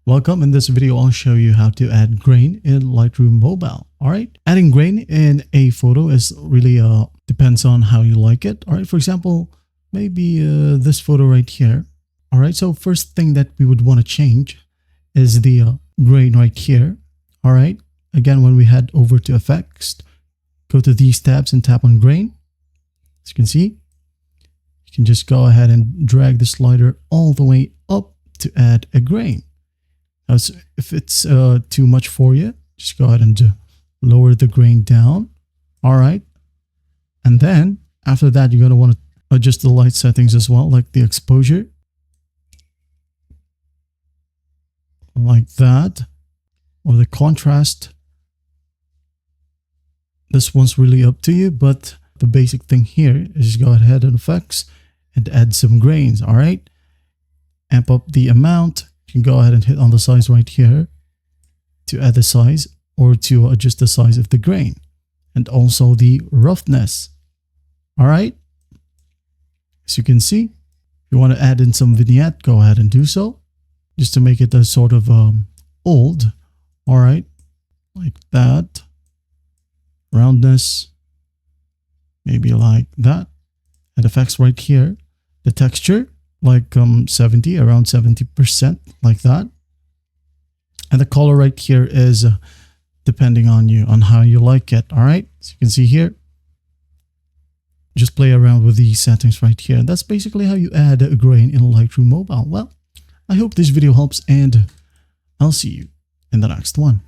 Welcome. In this video, I'll show you how to add grain in Lightroom Mobile. All right. Adding grain in a photo is really depends on how you like it. All right. For example, maybe this photo right here. All right. So first thing that we would want to change is the grain right here. All right. Again, when we head over to effects, go to these tabs and tap on grain. As you can see, you can just go ahead and drag the slider all the way up to add a grain. Now, if it's too much for you, just go ahead and lower the grain down. All right. And then after that, you're going to want to adjust the light settings as well, like the exposure. Like that. Or the contrast. This one's really up to you, but the basic thing here is just go ahead and effects and add some grains. All right. Amp up the amount. You can go ahead and hit on the size right here to add the size or to adjust the size of the grain, and also the roughness. All right. As you can see, if you want to add in some vignette, go ahead and do so, just to make it a sort of old. All right, like that. Roundness, maybe like that. And effects right here, the texture like around 70%, like that. And the color right here is depending on you, on how you like it. All right, so you can see here, just play around with these settings right here. And that's basically how you add a grain in Lightroom Mobile. Well, I hope this video helps, and I'll see you in the next one.